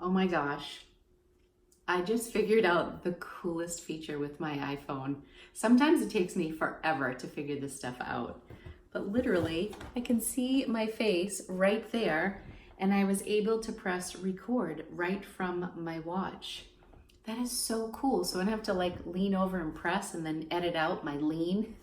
Oh my gosh. I just figured out the coolest feature with my iPhone. Sometimes it takes me forever to figure this stuff out. But literally, I can see my face right there, and I was able to press record right from my watch. That is so cool. So I don't have to like lean over and press and then edit out my lean.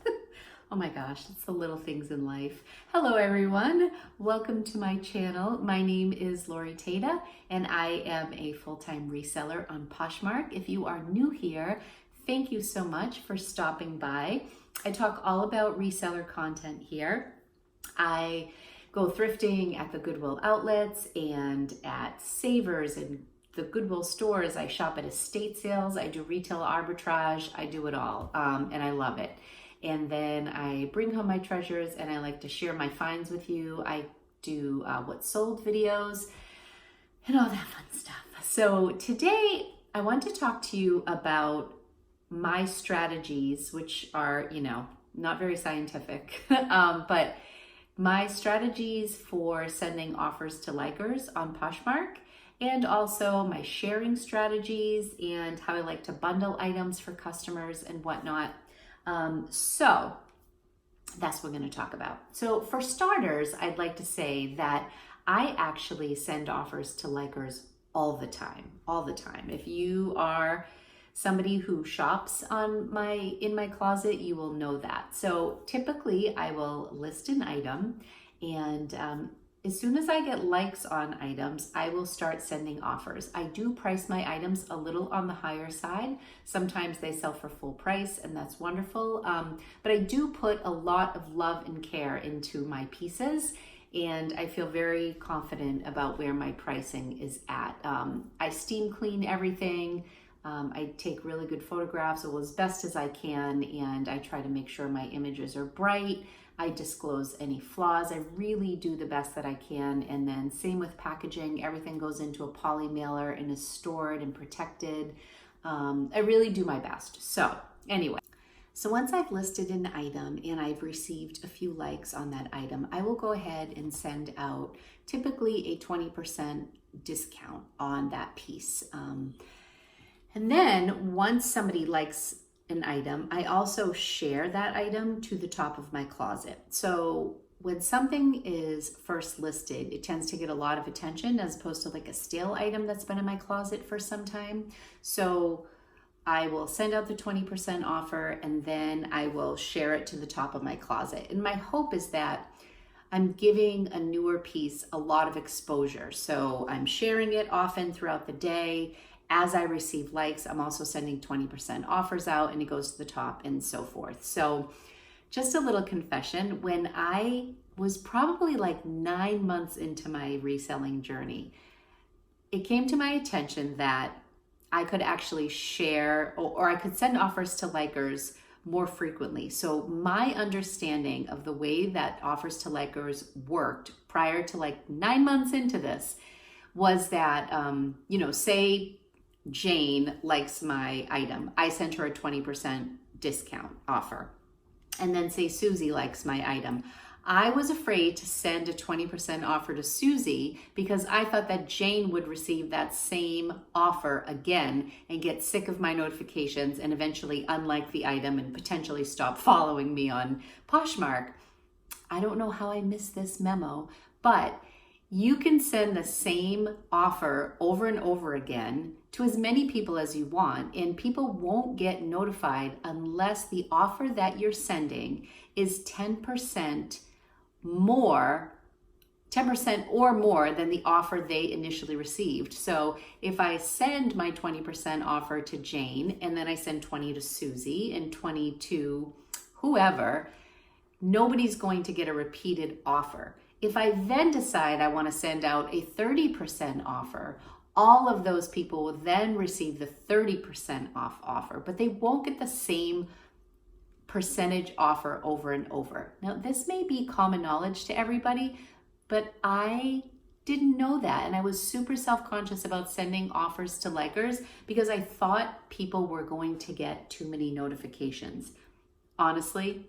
Oh my gosh, it's the little things in life. Hello everyone, welcome to my channel. My name is LORITATA and I am a full-time reseller on Poshmark. If you are new here, thank you so much for stopping by. I talk all about reseller content here. I go thrifting at the Goodwill outlets and at Savers and the Goodwill stores. I shop at estate sales. I do retail arbitrage. I do it all, and I love it. And then I bring home my treasures and I like to share my finds with you. I do what sold videos and all that fun stuff. So today I want to talk to you about my strategies, which are, not very scientific, but my strategies for sending offers to likers on Poshmark, and also my sharing strategies and how I like to bundle items for customers and whatnot. So that's what we're going to talk about. So for starters, I'd like to say that I actually send offers to likers all the time. If you are somebody who shops in my closet, you will know that. So typically I will list an item, and as soon as I get likes on items, I will start sending offers. I do price my items a little on the higher side. Sometimes they sell for full price, and that's wonderful. But I do put a lot of love and care into my pieces, and I feel very confident about where my pricing is at. I steam clean everything. I take really good photographs as best as I can, and I try to make sure my images are bright. I disclose any flaws. I really do the best that I can. And then same with packaging. Everything goes into a poly mailer and is stored and protected. I really do my best. So anyway, so once I've listed an item and I've received a few likes on that item, I will go ahead and send out typically a 20% discount on that piece. And then once somebody likes an item, I also share that item to the top of my closet. So when something is first listed, it tends to get a lot of attention as opposed to like a stale item that's been in my closet for some time. So I will send out the 20% offer and then I will share it to the top of my closet. And my hope is that I'm giving a newer piece a lot of exposure. So I'm sharing it often throughout the day. As I receive likes, I'm also sending 20% offers out and it goes to the top and so forth. So just a little confession, when I was probably like 9 months into my reselling journey, it came to my attention that I could actually share or I could send offers to likers more frequently. So my understanding of the way that offers to likers worked prior to like 9 months into this was that, say Jane likes my item. I sent her a 20% discount offer. And then say Susie likes my item. I was afraid to send a 20% offer to Susie because I thought that Jane would receive that same offer again and get sick of my notifications and eventually unlike the item and potentially stop following me on Poshmark. I don't know how I missed this memo, but you can send the same offer over and over again to as many people as you want, and people won't get notified unless the offer that you're sending is 10% or more than the offer they initially received. So if I send my 20% offer to Jane and then I send 20 to Susie and 20 to whoever, nobody's going to get a repeated offer. If I then decide I want to send out a 30% offer, all of those people will then receive the 30% off offer, but they won't get the same percentage offer over and over. Now, this may be common knowledge to everybody, but I didn't know that. And I was super self-conscious about sending offers to likers because I thought people were going to get too many notifications. Honestly,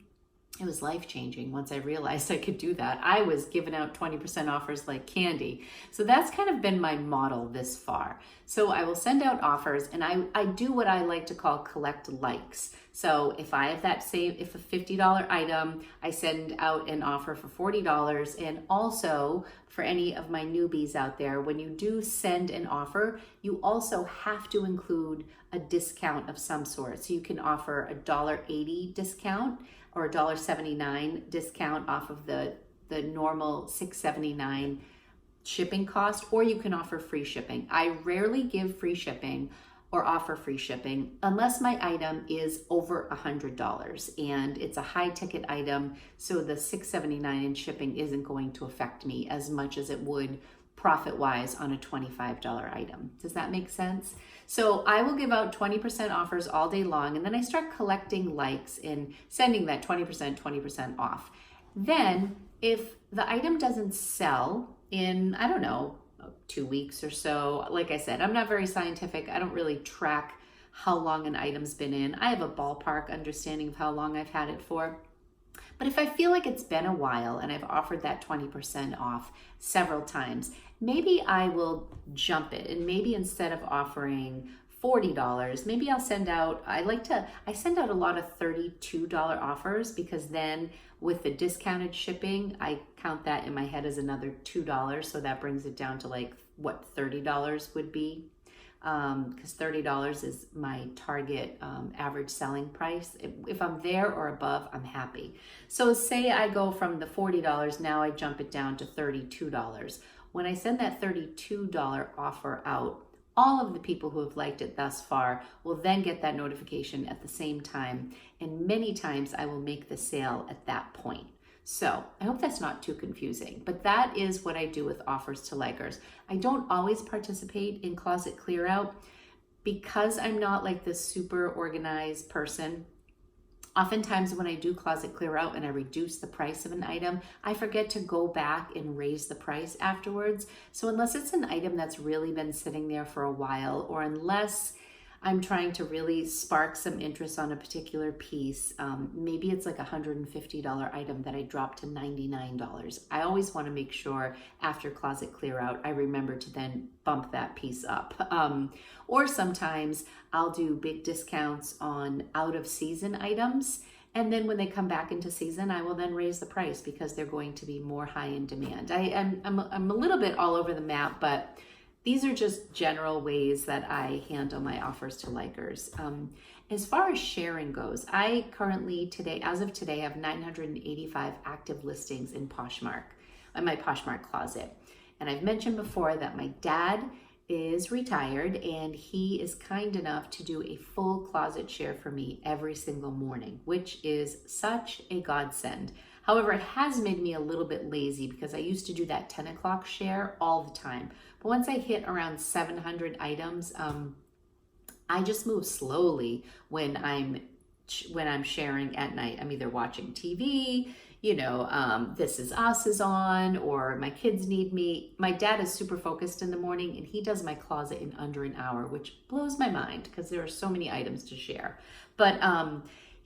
It was life-changing once I realized I could do that. I was giving out 20% offers like candy. So that's kind of been my model this far. So I will send out offers, and I do what I like to call collect likes. So if I have that same, if a $50 item, I send out an offer for $40. And also for any of my newbies out there, when you do send an offer, you also have to include a discount of some sort. So you can offer a $1.80 discount or a $1.79 discount off of the normal $6.79 shipping cost, or you can offer free shipping. I rarely give free shipping or offer free shipping unless my item is over $100 and it's a high ticket item, so the $6.79 in shipping isn't going to affect me as much as it would profit-wise on a $25 item. Does that make sense? So I will give out 20% offers all day long, and then I start collecting likes and sending that 20% off. Then if the item doesn't sell in, I don't know, 2 weeks or so, like I said, I'm not very scientific. I don't really track how long an item's been in. I have a ballpark understanding of how long I've had it for. But if I feel like it's been a while and I've offered that 20% off several times, maybe I will jump it. And maybe instead of offering $40, maybe I'll send out, I send out a lot of $32 offers, because then with the discounted shipping, I count that in my head as another $2. So that brings it down to like what $30 would be. Because $30 is my target average selling price. If I'm there or above, I'm happy. So say I go from the $40, now I jump it down to $32. When I send that $32 offer out, all of the people who have liked it thus far will then get that notification at the same time. And many times I will make the sale at that point. So I hope that's not too confusing, but that is what I do with offers to likers. I don't always participate in closet clear out because I'm not like this super organized person. Oftentimes when I do closet clear out and I reduce the price of an item, I forget to go back and raise the price afterwards. So unless it's an item that's really been sitting there for a while, or unless I'm trying to really spark some interest on a particular piece, maybe it's like a $150 item that I dropped to $99. I always want to make sure after closet clear out, I remember to then bump that piece up. Or sometimes I'll do big discounts on out of season items. And then when they come back into season, I will then raise the price because they're going to be more high in demand. I'm a little bit all over the map, but these are just general ways that I handle my offers to likers. As far as sharing goes, I currently as of today, have 985 active listings in Poshmark, in my Poshmark closet. And I've mentioned before that my dad is retired and he is kind enough to do a full closet share for me every single morning, which is such a godsend. However, it has made me a little bit lazy because I used to do that 10 o'clock share all the time. But once I hit around 700 items, I just move slowly when I'm sharing at night. I'm either watching TV, This Is Us is on, or my kids need me. My dad is super focused in the morning and he does my closet in under an hour, which blows my mind because there are so many items to share. But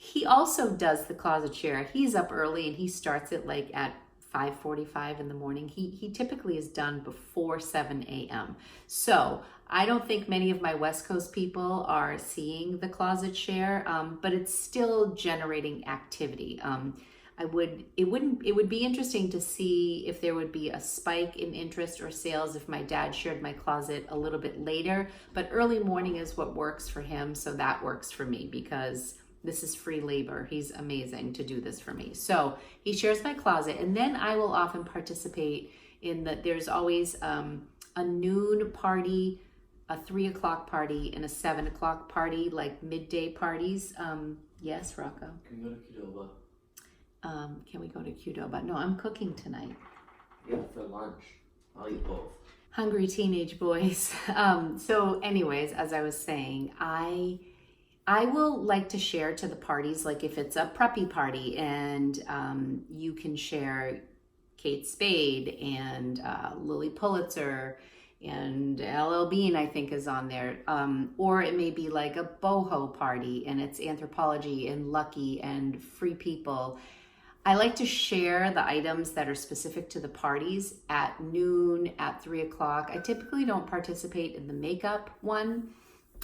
he also does the closet share. He's up early and he starts it like at 5:45 in the morning. He typically is done before 7 a.m. So I don't think many of my West Coast people are seeing the closet share, but it's still generating activity. It would be interesting to see if there would be a spike in interest or sales if my dad shared my closet a little bit later, but early morning is what works for him. So that works for me because this is free labor. He's amazing to do this for me. So he shares my closet, and then I will often participate in there's always a noon party, a 3 o'clock party, and a 7 o'clock party, like midday parties. Yes, Rocco? Can we go to Qdoba? Can we go to Qdoba? No, I'm cooking tonight. Yeah, for lunch. I'll eat both. Hungry teenage boys. So anyways, as I was saying, I will like to share to the parties, like if it's a preppy party and you can share Kate Spade and Lily Pulitzer and LL Bean, I think, is on there. Or it may be like a boho party and it's anthropology and Lucky and Free People. I like to share the items that are specific to the parties at noon, at 3 o'clock. I typically don't participate in the makeup one.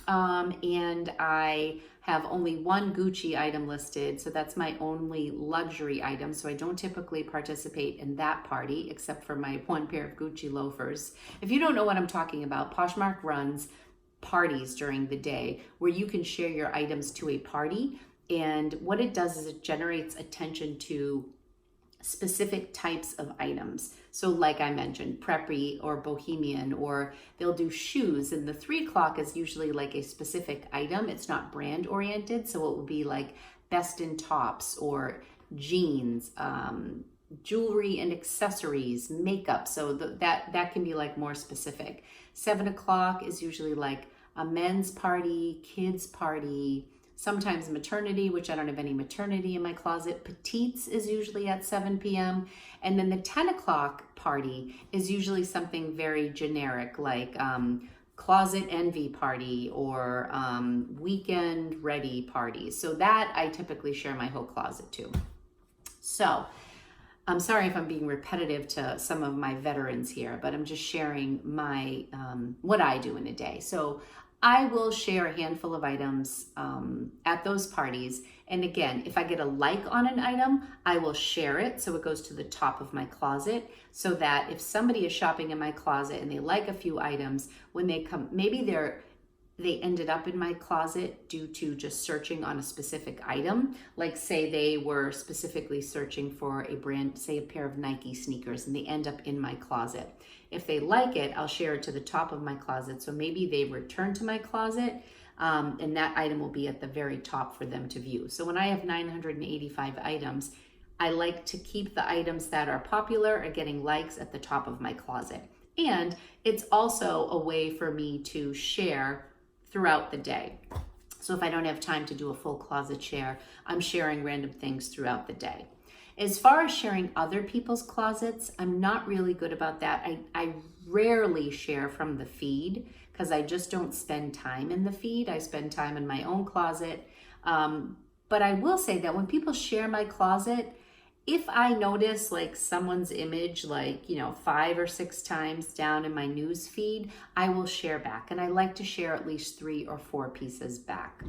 And I have only one Gucci item listed, so that's my only luxury item. So I don't typically participate in that party except for my one pair of Gucci loafers. If you don't know what I'm talking about, Poshmark runs parties during the day where you can share your items to a party. And what it does is it generates attention to specific types of items. So like I mentioned, preppy or bohemian, or they'll do shoes. And the 3 o'clock is usually like a specific item. It's not brand oriented. So it will be like best in tops or jeans, jewelry and accessories, makeup. So that can be like more specific. 7 o'clock is usually like a men's party, kids party, sometimes maternity, which I don't have any maternity in my closet. Petites is usually at 7 p.m. And then the 10 o'clock party is usually something very generic, like closet envy party or weekend ready party. So that I typically share my whole closet to. So I'm sorry if I'm being repetitive to some of my veterans here, but I'm just sharing my what I do in a day. So I will share a handful of items at those parties. And again, if I get a like on an item, I will share it so it goes to the top of my closet, so that if somebody is shopping in my closet and they like a few items, when they come, maybe they ended up in my closet due to just searching on a specific item. Like say they were specifically searching for a brand, say a pair of Nike sneakers, and they end up in my closet. If they like it, I'll share it to the top of my closet. So maybe they return to my closet and that item will be at the very top for them to view. So when I have 985 items, I like to keep the items that are popular or getting likes at the top of my closet. And it's also a way for me to share throughout the day. So if I don't have time to do a full closet share, I'm sharing random things throughout the day. As far as sharing other people's closets, I'm not really good about that. I rarely share from the feed because I just don't spend time in the feed. I spend time in my own closet. But I will say that when people share my closet, if I notice like someone's image, like, 5 or 6 times down in my news feed, I will share back. And I like to share at least 3 or 4 pieces back.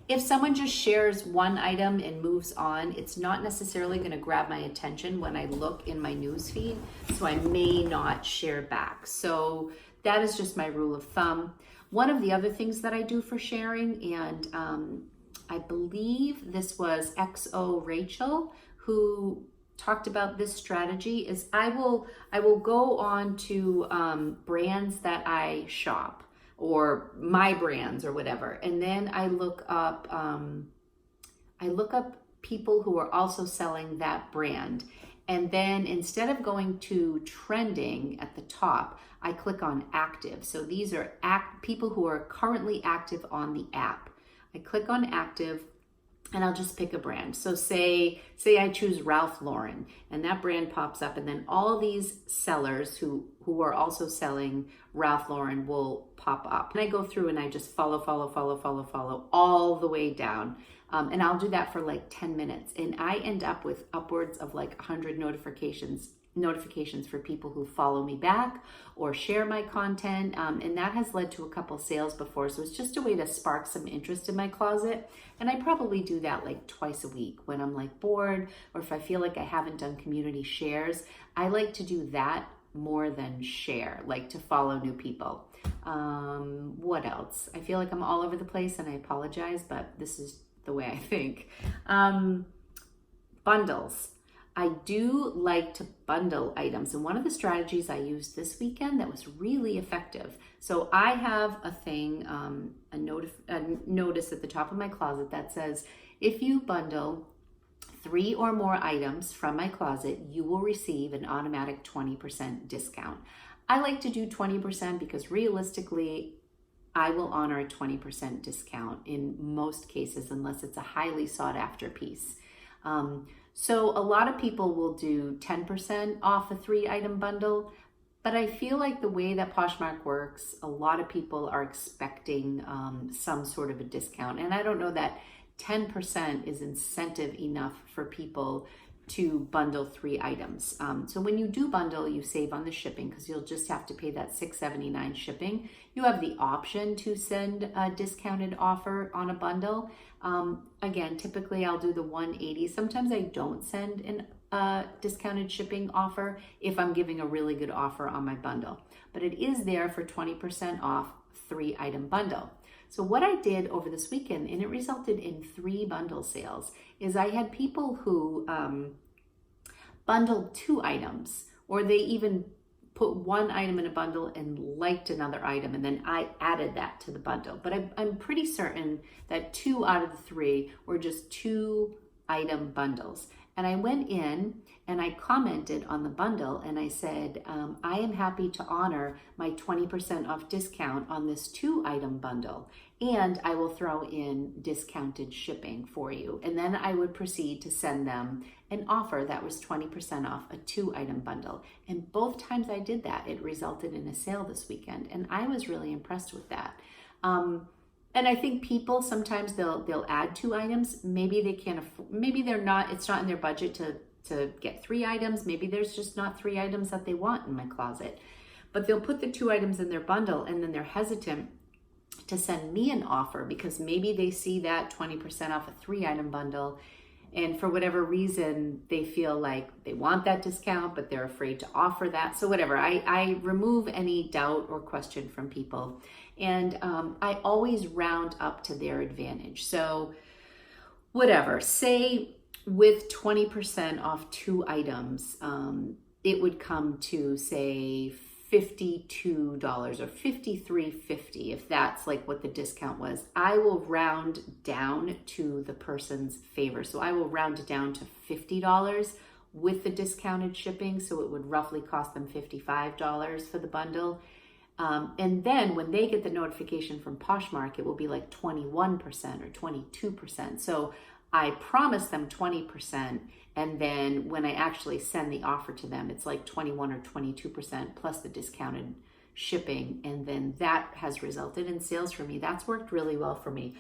If someone just shares one item and moves on, it's not necessarily going to grab my attention when I look in my news feed. So I may not share back. So that is just my rule of thumb. One of the other things that I do for sharing, and I believe this was XO Rachel who talked about this strategy, is I will go on to brands that I shop, or my brands or whatever, and then I look up people who are also selling that brand, and then instead of going to trending at the top, I click on active. So these are people who are currently active on the app. I click on active and I'll just pick a brand. So say I choose Ralph Lauren, and that brand pops up, and then all these sellers who are also selling Ralph Lauren will pop up. And I go through and I just follow all the way down. And I'll do that for like 10 minutes. And I end up with upwards of like 100 notifications for people who follow me back or share my content, and that has led to a couple sales before. So it's just a way to spark some interest in my closet, and I probably do that like twice a week when I'm like bored, or if I feel like I haven't done community shares. I like to do that more than share, like to follow new people. What else? I feel like I'm all over the place and I apologize, but this is the way I think. Bundles. I do like to bundle items, and one of the strategies I used this weekend that was really effective. So I have a thing, a notice at the top of my closet that says, if you bundle 3 or more items from my closet, you will receive an automatic 20% discount. I like to do 20% because realistically, I will honor a 20% discount in most cases, unless it's a highly sought after piece. So a lot of people will do 10% off a 3-item bundle, but I feel like the way that Poshmark works, a lot of people are expecting some sort of a discount. And I don't know that 10% is incentive enough for people to bundle 3 items. So when you do bundle, you save on the shipping because you'll just have to pay that $6.79 shipping. You have the option to send a discounted offer on a bundle. Again, typically I'll do the $180. Sometimes I don't send a discounted shipping offer if I'm giving a really good offer on my bundle. But it is there for 20% off 3-item bundle. So what I did over this weekend, and it resulted in 3 bundle sales, is I had people who bundled 2 items, or they even put 1 item in a bundle and liked another item, and then I added that to the bundle. But I'm pretty certain that 2 out of the 3 were just 2-item bundles. And I went in and I commented on the bundle and I said, I am happy to honor my 20% off discount on this 2-item bundle, and I will throw in discounted shipping for you. And then I would proceed to send them an offer that was 20% off a 2-item bundle. And both times I did that, it resulted in a sale this weekend. And I was really impressed with that. And I think people sometimes they'll add 2 items. Maybe they can't afford, maybe it's not in their budget to get 3 items. Maybe there's just not 3 items that they want in my closet. But they'll put the 2 items in their bundle and then they're hesitant to send me an offer because maybe they see that 20% off a 3-item bundle, and for whatever reason they feel like they want that discount but they're afraid to offer that. So whatever, I remove any doubt or question from people, and I always round up to their advantage. So whatever, say with 20% off 2 items, it would come to say $52 or $53.50 if that's like what the discount was. I will round down to the person's favor. So I will round it down to $50 with the discounted shipping. So it would roughly cost them $55 for the bundle. And then when they get the notification from Poshmark, it will be like 21% or 22%. So I promise them 20%, and then when I actually send the offer to them, it's like 21 or 22% plus the discounted shipping, and then that has resulted in sales for me. That's worked really well for me.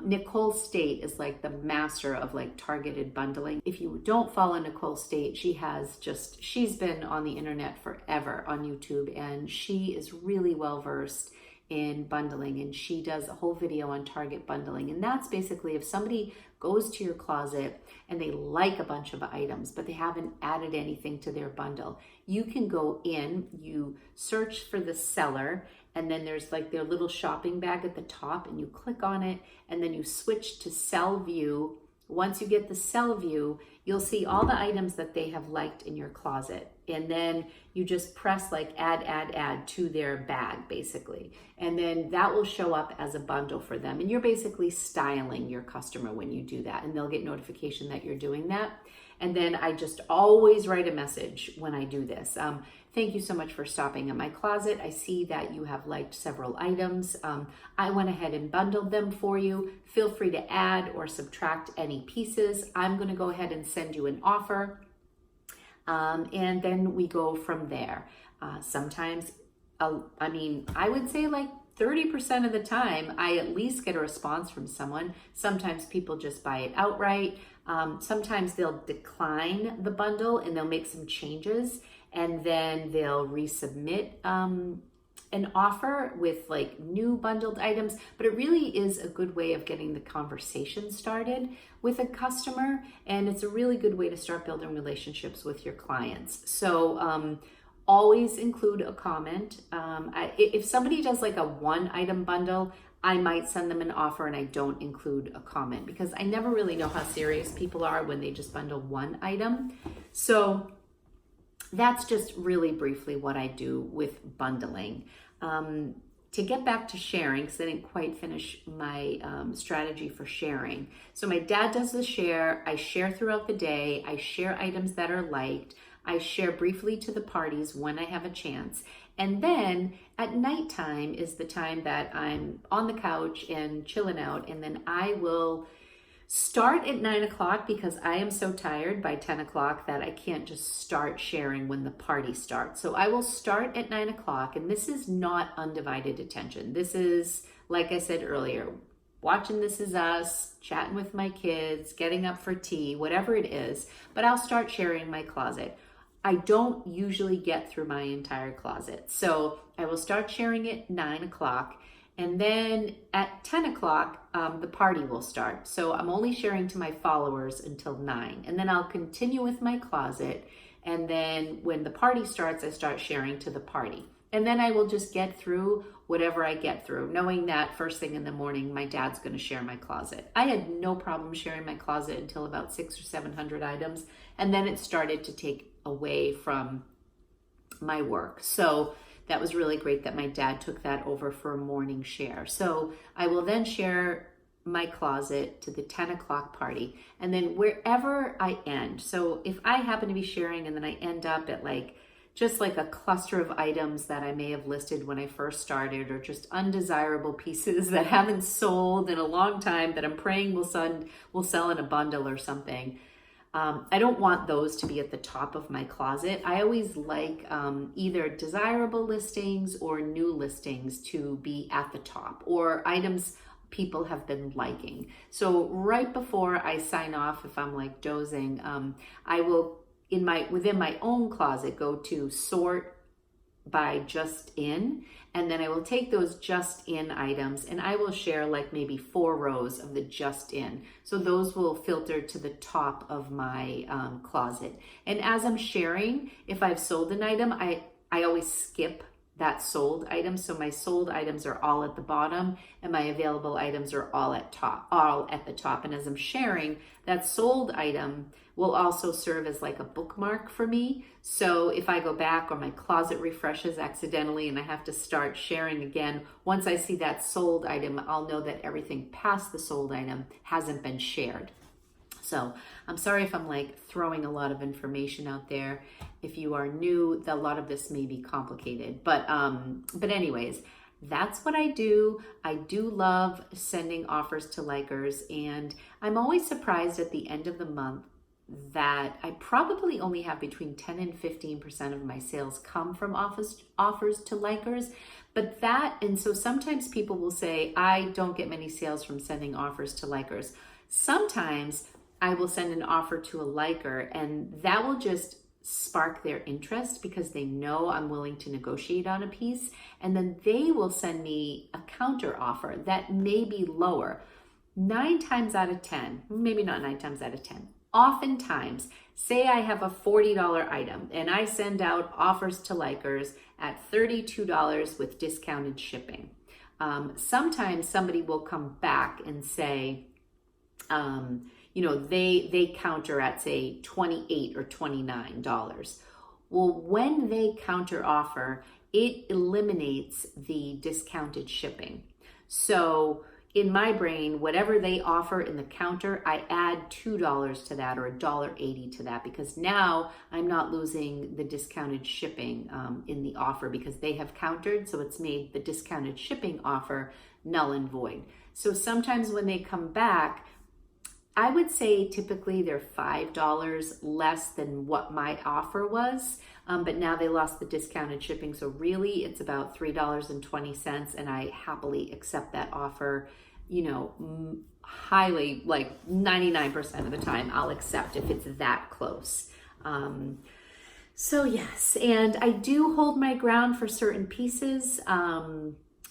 Nicole State is like the master of like targeted bundling. If you don't follow Nicole State, she's been on the internet forever on YouTube, and she is really well versed in bundling, and she does a whole video on target bundling. And that's basically if somebody goes to your closet and they like a bunch of items but they haven't added anything to their bundle, you can go in, you search for the seller, and then there's like their little shopping bag at the top, and you click on it, and then you switch to sell view. Once you get the sell view, you'll see all the items that they have liked in your closet. And then you just press like add to their bag basically. And then that will show up as a bundle for them. And you're basically styling your customer when you do that, and they'll get notification that you're doing that. And then I just always write a message when I do this. Thank you so much for stopping at my closet. I see that you have liked several items. I went ahead and bundled them for you. Feel free to add or subtract any pieces. I'm going to go ahead and send you an offer. And then we go from there. Sometimes, I would say like 30% of the time, I at least get a response from someone. Sometimes people just buy it outright. Sometimes they'll decline the bundle and they'll make some changes, and then they'll resubmit an offer with like new bundled items. But it really is a good way of getting the conversation started with a customer, and it's a really good way to start building relationships with your clients. So always include a comment. If somebody does like a 1-item bundle, I might send them an offer and I don't include a comment because I never really know how serious people are when they just bundle 1 item. So that's just really briefly what I do with bundling. To get back to sharing, because I didn't quite finish my strategy for sharing. So my dad does the share. I share throughout the day. I share items that are liked. I share briefly to the parties when I have a chance. And then at nighttime is the time that I'm on the couch and chilling out. And then I will start at 9 o'clock because I am so tired by 10 o'clock that I can't just start sharing when the party starts. So I will start at 9 o'clock, and this is not undivided attention. This is, like I said earlier, watching This Is Us, chatting with my kids, getting up for tea, whatever it is, but I'll start sharing my closet. I don't usually get through my entire closet. So I will start sharing at 9 o'clock. And then at 10 o'clock, the party will start. So I'm only sharing to my followers until 9. And then I'll continue with my closet. And then when the party starts, I start sharing to the party. And then I will just get through whatever I get through, knowing that first thing in the morning, my dad's going to share my closet. I had no problem sharing my closet until about 600 or 700 items. And then it started to take away from my work. So that was really great that my dad took that over for a morning share. So I will then share my closet to the 10 o'clock party. And then wherever I end, so if I happen to be sharing and then I end up at just like a cluster of items that I may have listed when I first started, or just undesirable pieces that haven't sold in a long time that I'm praying will sell in a bundle or something. I don't want those to be at the top of my closet. I always like either desirable listings or new listings to be at the top, or items people have been liking. So right before I sign off, if I'm dozing, I will within my own closet go to sort by just in, and then I will take those just in items and I will share maybe 4 rows of the just in. So those will filter to the top of my closet. And as I'm sharing, if I've sold an item, I always skip that sold item. So my sold items are all at the bottom and my available items are all at the top. And as I'm sharing, that sold item will also serve as a bookmark for me. So if I go back or my closet refreshes accidentally and I have to start sharing again, once I see that sold item, I'll know that everything past the sold item hasn't been shared. So I'm sorry if I'm throwing a lot of information out there. If you are new, a lot of this may be complicated, but anyways, that's what I do. I do love sending offers to likers, and I'm always surprised at the end of the month that I probably only have between 10 and 15% of my sales come from offers to likers. And so sometimes people will say, I don't get many sales from sending offers to likers. Sometimes I will send an offer to a liker and that will just spark their interest because they know I'm willing to negotiate on a piece. And then they will send me a counter offer that may be lower. 9 times out of 10, maybe not 9 times out of 10. Oftentimes, say I have a $40 item and I send out offers to likers at $32 with discounted shipping. Sometimes somebody will come back and say, they counter at say $28 or $29. Well, when they counter offer, it eliminates the discounted shipping. So in my brain, whatever they offer in the counter, I add $2 to that or $1.80 to that, because now I'm not losing the discounted shipping in the offer because they have countered. So it's made the discounted shipping offer null and void. So sometimes when they come back, I would say typically they're $5 less than what my offer was, but now they lost the discounted shipping. So really it's about $3.20, and I happily accept that offer, highly, 99% of the time I'll accept if it's that close. So yes, and I do hold my ground for certain pieces.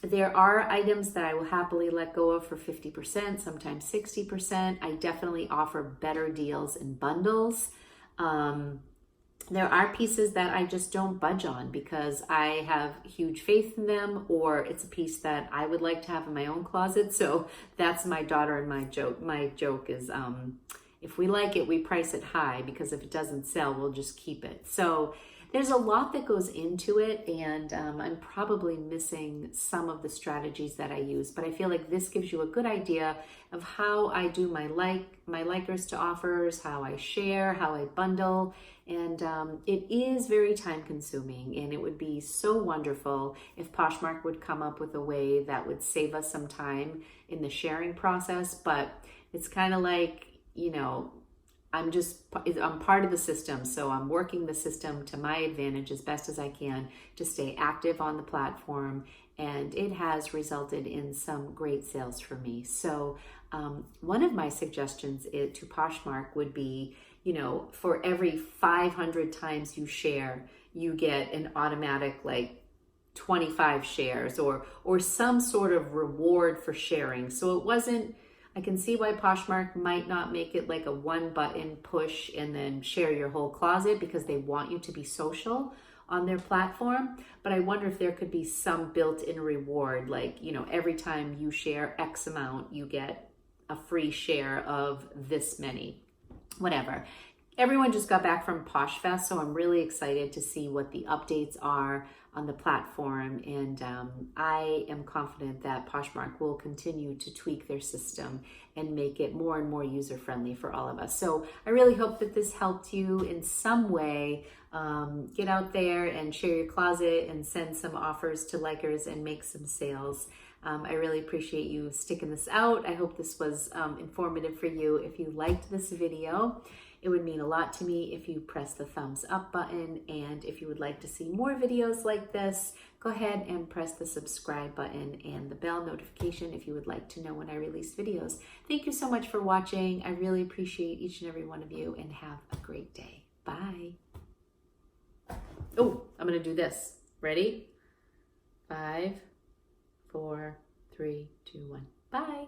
There are items that I will happily let go of for 50%, sometimes 60%. I definitely offer better deals in bundles. There are pieces that I just don't budge on because I have huge faith in them, or it's a piece that I would like to have in my own closet. So that's my daughter and my joke. My joke is, if we like it, we price it high, because if it doesn't sell, we'll just keep it. So there's a lot that goes into it, and I'm probably missing some of the strategies that I use, but I feel like this gives you a good idea of how I do my likers to offers, how I share, how I bundle, and it is very time consuming, and it would be so wonderful if Poshmark would come up with a way that would save us some time in the sharing process. But it's kind of I'm part of the system, so I'm working the system to my advantage as best as I can to stay active on the platform, and it has resulted in some great sales for me. So one of my suggestions to Poshmark would be, for every 500 times you share, you get an automatic 25 shares or some sort of reward for sharing. So I can see why Poshmark might not make it like a one button push and then share your whole closet, because they want you to be social on their platform. But I wonder if there could be some built-in reward, every time you share X amount, you get a free share of this many, whatever. Everyone just got back from Posh Fest, so I'm really excited to see what the updates are on the platform, and I am confident that Poshmark will continue to tweak their system and make it more and more user-friendly for all of us. So I really hope that this helped you in some way. Get out there and share your closet and send some offers to likers and make some sales. I really appreciate you sticking this out. I hope this was informative for you. If you liked this video, it would mean a lot to me if you press the thumbs up button. And if you would like to see more videos like this, go ahead and press the subscribe button and the bell notification if you would like to know when I release videos. Thank you so much for watching. I really appreciate each and every one of you, and have a great day. Bye. Oh, I'm going to do this. Ready? 5, 4, 3, 2, 1. Bye.